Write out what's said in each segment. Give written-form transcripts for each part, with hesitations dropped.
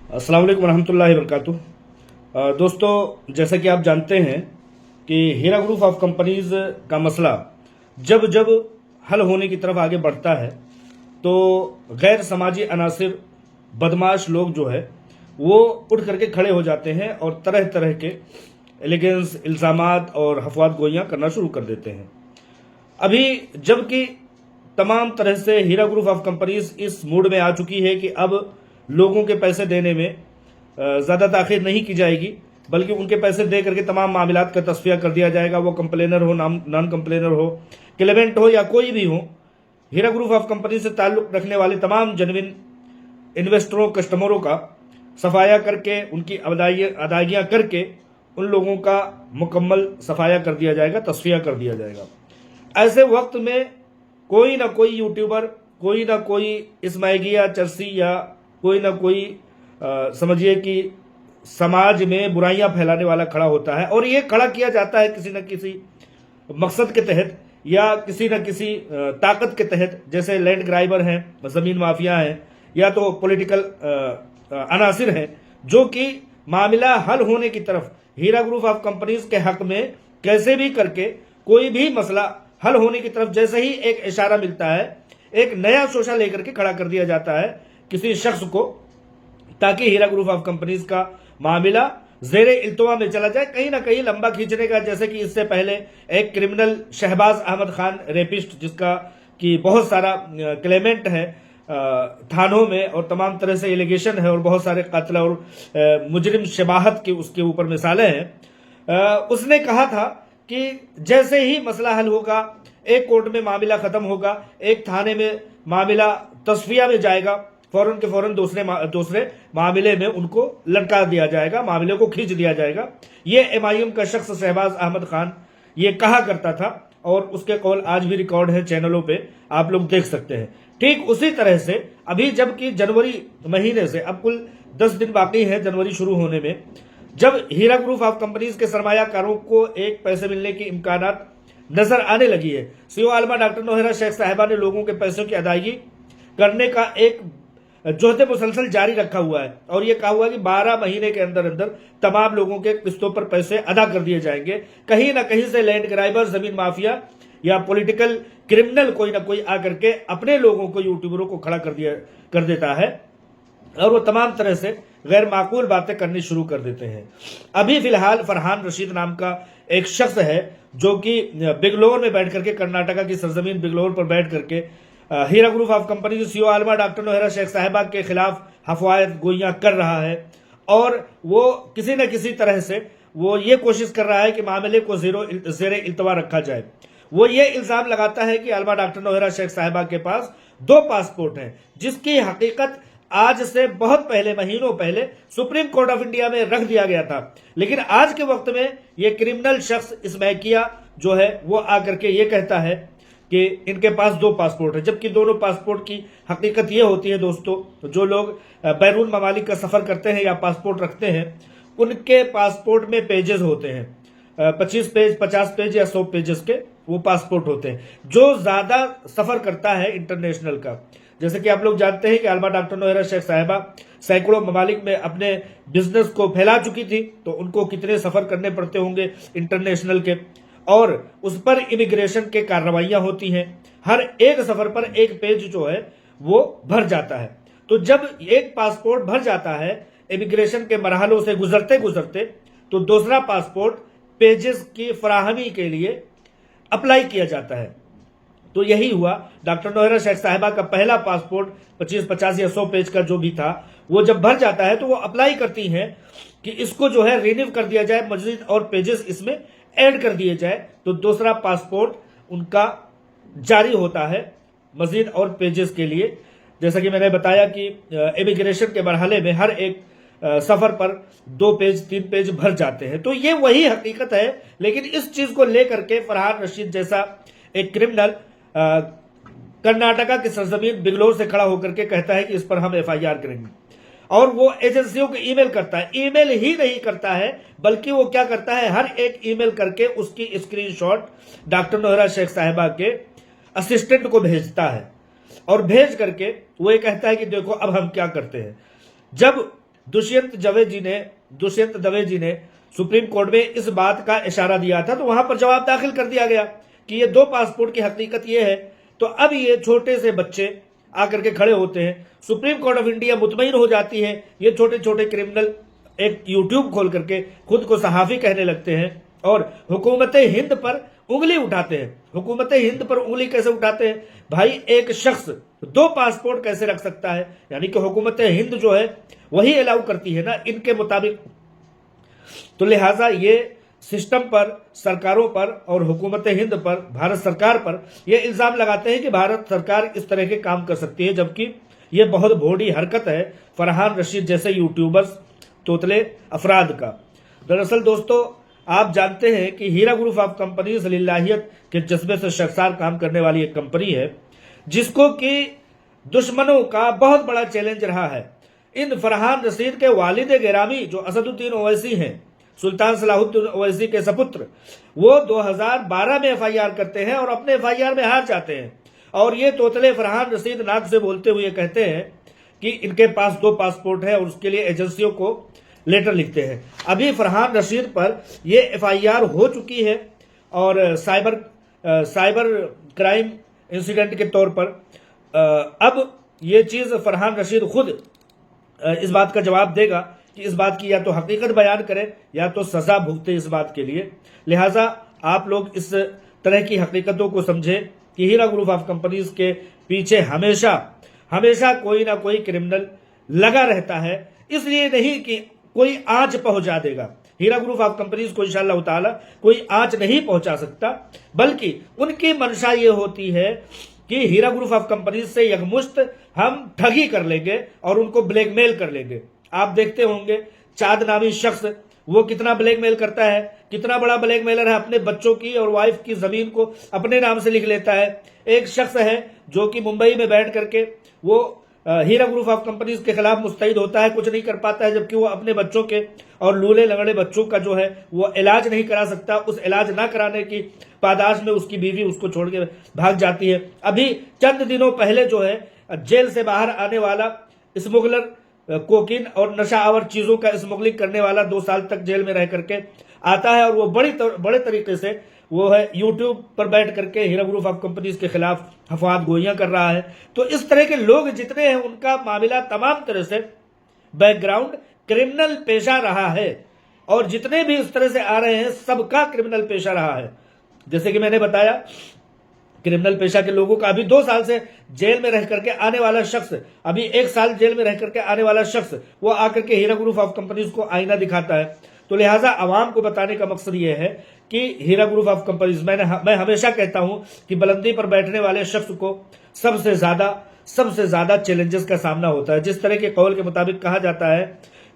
अस्सलाम वालेकुम रहमतुल्लाहि वबरकातुहू। दोस्तों, जैसा कि आप जानते हैं कि हीरा ग्रुप ऑफ कंपनीज का मसला जब जब हल होने की तरफ आगे बढ़ता है तो गैर समाजी अनासिर बदमाश लोग जो है वो उठ करके खड़े हो जाते हैं और तरह तरह के एलिगेंस इल्ज़ामात और हफवात गोइयाँ करना शुरू कर देते हैं। अभी जबकि तमाम तरह से हीरा ग्रुप ऑफ कंपनीज इस मूड में आ चुकी है कि अब लोगों के पैसे देने में ज़्यादा ताख़ीर नहीं की जाएगी, बल्कि उनके पैसे दे करके तमाम मामलात का तस्फिया कर दिया जाएगा। वो कंप्लेनर हो, नॉन कंप्लेनर हो, क्लेमेंट हो या कोई भी हो, हीरा ग्रुप ऑफ कंपनी से ताल्लुक़ रखने वाले तमाम जेन्युइन इन्वेस्टरों कस्टमरों का सफाया करके उनकी अदायगियाँ करके उन लोगों का मुकम्मल सफाया कर दिया जाएगा, तस्फिया कर दिया जाएगा। ऐसे वक्त में कोई ना कोई यूट्यूबर, कोई ना कोई इस्माइलिया चरसी या कोई ना कोई समझिए कि समाज में बुराइयां फैलाने वाला खड़ा होता है, और ये खड़ा किया जाता है किसी न किसी मकसद के तहत या किसी न किसी ताकत के तहत, जैसे लैंड ग्राइबर हैं, ज़मीन माफिया हैं, या तो पॉलिटिकल अनासिर हैं जो कि मामला हल होने की तरफ हीरा ग्रुप ऑफ कंपनीज के हक में कैसे भी करके कोई भी मसला हल होने की तरफ जैसे ही एक इशारा मिलता है, एक नया शोशा लेकर के खड़ा कर दिया जाता है किसी शख्स को, ताकि हीरा ग्रुप ऑफ कंपनीज का मामला जेरे इल्तवा में चला जाए, कहीं ना कहीं लंबा खींचने का। जैसे कि इससे पहले एक क्रिमिनल शहबाज अहमद खान रेपिस्ट, जिसका कि बहुत सारा क्लेमेंट है थानों में और तमाम तरह से एलिगेशन है और बहुत सारे कत्ल और मुजरिम शबाहत की उसके ऊपर मिसालें हैं, उसने कहा था कि जैसे ही मसला हल होगा, एक कोर्ट में मामला खत्म होगा, एक थाने में मामला तस्फिया में जाएगा, फौरन के फौरन दूसरे मामले में उनको लटका दिया जाएगा, मामले को खींच दिया जाएगा। ये एमआईएम का शख्स शहबाज अहमद खान ये कहा करता था और उसके कौल आज भी रिकॉर्ड है, चैनलों पे आप लोग देख सकते हैं। ठीक उसी तरह से अभी जबकि जनवरी महीने से अब कुल 10 दिन बाकी है जनवरी शुरू होने में, जब हीरा ग्रुप ऑफ कंपनीज के सरमायाकारों को एक पैसे मिलने की इम्कानात नजर आने लगी है, सीईओ आलमा डॉक्टर नौहरा शेख साहिबा ने लोगों के पैसों की अदायगी करने का एक जोहद मुसलसल जारी रखा हुआ है और यह कहा हुआ है कि 12 महीने के अंदर अंदर तमाम लोगों के किस्तों पर पैसे अदा कर दिए जाएंगे। कहीं ना कहीं से लैंड ग्राइबर, जमीन माफिया या पॉलिटिकल क्रिमिनल कोई ना कोई आकर के अपने लोगों को, यूट्यूबरों को खड़ा कर देता है और वो तमाम तरह से गैर माकूल बातें करनी शुरू कर देते हैं। अभी फिलहाल फरहान रशीद नाम का एक शख्स है जो कि बिगलोर में बैठ करके, कर्नाटका की सरजमीन बिगलोर पर बैठ करके Heera group of company CEO Alima doctor Nowhera Shaikh Sahiba के खिलाफ हफवायत गोइयां कर रहा है और वो किसी न किसी तरह से वो ये कोशिश कर रहा है कि मामले को जेरे इल्तवा रखा जाए। वो ये इल्जाम लगाता है कि आलमा डॉक्टर नौहरा शेख साहिबा के पास 2 पासपोर्ट हैं, जिसकी हकीकत आज से बहुत पहले, महीनों पहले सुप्रीम कोर्ट ऑफ इंडिया में रख दिया गया था। लेकिन आज के वक्त में ये क्रिमिनल शख्स इस्माइलिया जो है वो आकर के ये कहता है कि इनके पास 2 पासपोर्ट है, जबकि दोनों पासपोर्ट की हकीकत ये होती है दोस्तों, जो लोग बैरून ममालिक का सफर करते हैं या पासपोर्ट रखते हैं, उनके पासपोर्ट में पेजेस होते हैं, 25 पेज, 50 पेज या 100 पेजेस के वो पासपोर्ट होते हैं। जो ज्यादा सफर करता है इंटरनेशनल का, जैसे कि आप लोग जानते हैं कि आलमा डॉक्टर नौहरा शेख साहिबा सैकड़ों ममालिक में अपने बिजनेस को फैला चुकी थी, तो उनको कितने सफर करने पड़ते होंगे इंटरनेशनल के, और उस पर इमिग्रेशन के कार्रवाइयां होती हैं। हर एक सफर पर एक पेज जो है वो भर जाता है। तो जब एक पासपोर्ट भर जाता है इमिग्रेशन के मरहलों से गुजरते गुजरते, तो दूसरा पासपोर्ट पेजेस की फराहमी के लिए अप्लाई किया जाता है। तो यही हुआ, डॉक्टर नौहरा शेख साहिबा का पहला पासपोर्ट 25, 50 या 100 पेज का जो भी था, वो जब भर जाता है तो वो अप्लाई करती हैं कि इसको जो है रिन्यू कर दिया जाए, मजीद और पेजेस इसमें ऐड कर दिए जाए। तो दूसरा पासपोर्ट उनका जारी होता है मजीद और पेजेस के लिए। जैसा कि मैंने बताया कि इमिग्रेशन के मरहले में हर एक सफर पर 2 पेज 3 पेज भर जाते हैं। तो ये वही हकीकत है, लेकिन इस चीज को लेकर के फरहान रशीद जैसा एक क्रिमिनल कर्नाटका की सरजमीन बिगलोर से खड़ा होकर के कहता है कि इस पर हम एफआईआर करेंगे, और वो एजेंसियों को ईमेल करता है। ईमेल ही नहीं करता है, बल्कि वो क्या करता है, हर एक ईमेल करके उसकी स्क्रीनशॉट डॉक्टर नौहरा शेख साहिबा के असिस्टेंट को भेजता है और भेज करके वो ये कहता है कि देखो अब हम क्या करते हैं। जब दुष्यंत दवे जी ने सुप्रीम कोर्ट में इस बात का इशारा दिया था, तो वहां पर जवाब दाखिल कर दिया गया कि ये 2 पासपोर्ट की हकीकत ये है। तो अब ये छोटे से बच्चे आकर के खड़े होते हैं, सुप्रीम कोर्ट ऑफ इंडिया मुतमईन हो जाती है, ये छोटे छोटे क्रिमिनल एक यूट्यूब खोल करके खुद को सहाफी कहने लगते हैं और हुकूमत हिंद पर उंगली उठाते हैं। हुकूमत हिंद पर उंगली कैसे उठाते हैं भाई? एक शख्स 2 पासपोर्ट कैसे रख सकता है? यानी कि हुकूमत हिंद जो है वही अलाउ करती है ना इनके मुताबिक। तो लिहाजा ये सिस्टम पर, सरकारों पर और हुकूमत हिंद पर, भारत सरकार पर यह इल्जाम लगाते हैं कि भारत सरकार इस तरह के काम कर सकती है, जबकि ये बहुत भोड़ी हरकत है फरहान रशीद जैसे यूट्यूबर्स, तोतले अफराद का। दरअसल दोस्तों, आप जानते हैं कि हीरा ग्रुप ऑफ कंपनीज लिल्लाहियत के जज्बे से शर्मसार काम करने वाली एक कंपनी है, जिसको कि दुश्मनों का बहुत बड़ा चैलेंज रहा है। इन फरहान रशीद के वालिद गिरामी जो असदुद्दीन ओवैसी हैं, सुल्तान सलाहुद्दीन ओवैसी के सपुत्र, वो 2012 में एफआईआर करते हैं और अपने एफआईआर में हार जाते हैं। और ये तोतले फरहान रशीद नाक से बोलते हुए कहते हैं कि इनके पास 2 पासपोर्ट है और उसके लिए एजेंसियों को लेटर लिखते हैं। अभी फरहान रशीद पर ये एफआईआर हो चुकी है और साइबर क्राइम इंसिडेंट के तौर पर अब ये चीज फरहान रशीद खुद इस बात का जवाब देगा कि इस बात की या तो हकीकत बयान करे या तो सजा भुगते इस बात के लिए। लिहाजा आप लोग इस तरह की हकीकतों को समझें कि हीरा ग्रुप ऑफ कंपनीज के पीछे हमेशा कोई ना कोई क्रिमिनल लगा रहता है। इसलिए नहीं कि कोई आंच पहुंचा देगा, हीरा ग्रुप ऑफ कंपनीज को इंशाअल्लाह ताला कोई आंच नहीं पहुंचा सकता, बल्कि उनकी मंशा ये होती है कि हीरा ग्रुप ऑफ कंपनीज से यकमुश्त हम ठगी कर लेंगे और उनको ब्लैकमेल कर लेंगे। आप देखते होंगे चांद नामी शख्स वो कितना ब्लैकमेल करता है, कितना बड़ा ब्लैकमेलर है। अपने बच्चों की और वाइफ की जमीन को अपने नाम से लिख लेता है। एक शख्स है जो कि मुंबई में बैठ करके वो हीरा ग्रुप ऑफ कंपनीज के खिलाफ मुस्तैद होता है, कुछ नहीं कर पाता है, जबकि वो अपने बच्चों के और लूले लगड़े बच्चों का जो है वो इलाज नहीं करा सकता। उस इलाज ना कराने की पादाश में उसकी बीवी उसको छोड़ के भाग जाती है। अभी चंद दिनों पहले जो है जेल से बाहर आने वाला स्मुगलर, कोकीन और नशा आवर चीजों का स्मगलिंग करने वाला 2 साल तक जेल में रह करके आता है और वो बड़े तरीके से वो है यूट्यूब पर बैठ करके हीरा ग्रुप ऑफ कंपनीज के खिलाफ अफवाह गोइयां कर रहा है। तो इस तरह के लोग जितने हैं उनका मामला तमाम तरह से बैकग्राउंड क्रिमिनल पेशा रहा है और जितने भी इस तरह से आ रहे हैं सबका क्रिमिनल पेशा रहा है। जैसे कि मैंने बताया, क्रिमिनल पेशा के लोगों का अभी 2 साल से जेल में रह करके आने वाला शख्स, अभी 1 साल जेल में रह करके आने वाला शख्स वो आकर के हीरा ग्रुप ऑफ कंपनीज को आईना दिखाता है। तो लिहाजा आवाम को बताने का मकसद ये है कि हीरा ग्रुप ऑफ कंपनीज, मैं हमेशा कहता हूं कि बुलंदी पर बैठने वाले शख्स को सबसे ज्यादा चैलेंजेस का सामना होता है। जिस तरह के कौल के मुताबिक कहा जाता है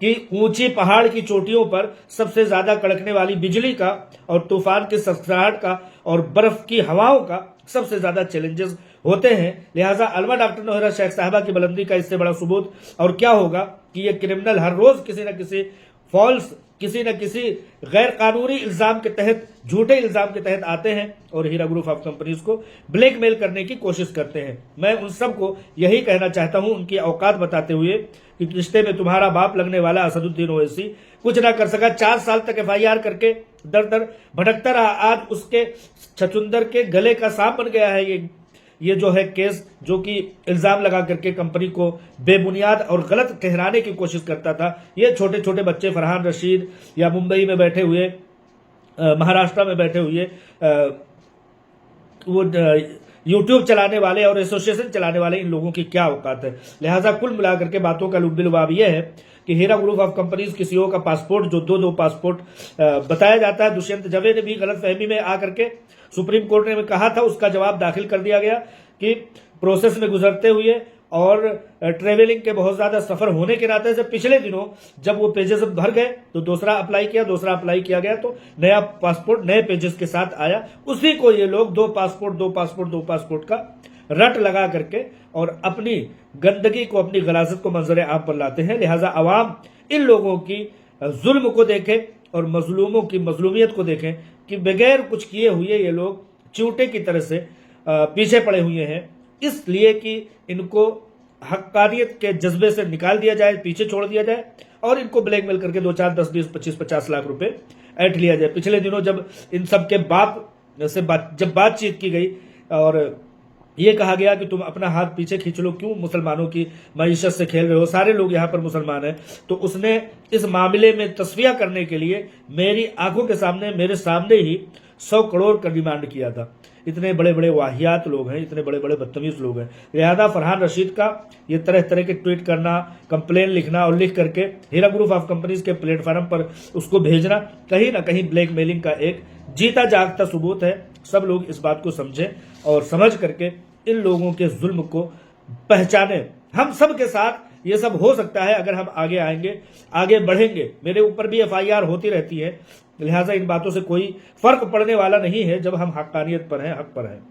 कि ऊंची पहाड़ की चोटियों पर सबसे ज्यादा कड़कने वाली बिजली का और तूफान की सड़सड़ाहट का और बर्फ की हवाओं का सबसे ज्यादा चैलेंजेस होते हैं। लिहाजा अलमा डॉक्टर नोहरा शेख साहबा की बुलंदी का इससे बड़ा सबूत और क्या होगा कि ये क्रिमिनल हर रोज किसी न किसी फॉल्स, किसी न किसी गैर कानूनी इल्जाम के तहत, झूठे इल्जाम के तहत आते हैं और हीरा ग्रुप ऑफ कंपनीज को ब्लैकमेल करने की कोशिश करते हैं। मैं उन सबको यही कहना चाहता हूं, उनकी औकात बताते हुए, कि रिश्ते में तुम्हारा बाप लगने वाला असदुद्दीन ओवैसी कुछ ना कर सका। 4 साल तक एफआईआर करके दर दर भटकता रहा। आज उसके छचुंदर के गले का सांप बन गया है ये जो है केस, जो कि इल्जाम लगा करके कंपनी को बेबुनियाद और गलत ठहराने की कोशिश करता था। ये छोटे छोटे बच्चे फरहान रशीद या मुंबई में बैठे हुए, महाराष्ट्र में बैठे हुए वो यूट्यूब चलाने वाले और एसोसिएशन चलाने वाले, इन लोगों की क्या औकात है। लिहाजा कुल मिलाकर के बातों का लुब्बिलुबाब यह है कि हीरा ग्रुप ऑफ कंपनीज की सीईओ का पासपोर्ट जो 2 पासपोर्ट बताया जाता है, दुष्यंत दवे ने भी गलतफहमी में आकर के सुप्रीम कोर्ट ने कहा था, उसका जवाब दाखिल कर दिया गया कि प्रोसेस में गुजरते हुए और ट्रेवलिंग के बहुत ज्यादा सफर होने के नाते से पिछले दिनों जब वो पेजेस भर गए तो दूसरा अप्लाई किया गया तो नया पासपोर्ट नए पेजेस के साथ आया। उसी को ये लोग 2 पासपोर्ट का रट लगा करके और अपनी गंदगी को, अपनी गलाजत को मंजर आम पर लाते हैं। लिहाजा अवाम इन लोगों की जुल्म को देखे और मजलूमों की मजलूमियत को देखें कि बगैर कुछ किए हुए ये लोग चूंटे की तरह से पीछे पड़े हुए हैं, इसलिए कि इनको हक्कानियत के जज्बे से निकाल दिया जाए, पीछे छोड़ दिया जाए और इनको ब्लैकमेल करके 2, 4, 10, 20, 25, 50 लाख रुपए ऐंठ लिया जाए। पिछले दिनों जब इन सब के बाप से जब बातचीत की गई और ये कहा गया कि तुम अपना हाथ पीछे खींच लो, क्यों मुसलमानों की मईशत से खेल रहे हो, सारे लोग यहाँ पर मुसलमान हैं, तो उसने इस मामले में तस्फिया करने के लिए मेरी आंखों के सामने, मेरे सामने ही 100 करोड़ का डिमांड किया था। इतने बड़े बड़े वाहियात लोग हैं, इतने बड़े बड़े बदतमीज लोग हैं। लिहाजा फरहान रशीद का ये तरह तरह के ट्वीट करना, कंप्लेन लिखना और लिख करके हीरा ग्रुप ऑफ कंपनीज के प्लेटफॉर्म पर उसको भेजना कहीं ना कहीं ब्लैकमेलिंग का एक जीता जागता सबूत है। सब लोग इस बात को समझें और समझ करके इन लोगों के जुल्म को पहचाने। हम सब के साथ ये सब हो सकता है अगर हम आगे आएंगे, आगे बढ़ेंगे। मेरे ऊपर भी FIR होती रहती है, लिहाजा इन बातों से कोई फर्क पड़ने वाला नहीं है जब हम हक्कानियत पर हैं, हक पर हैं।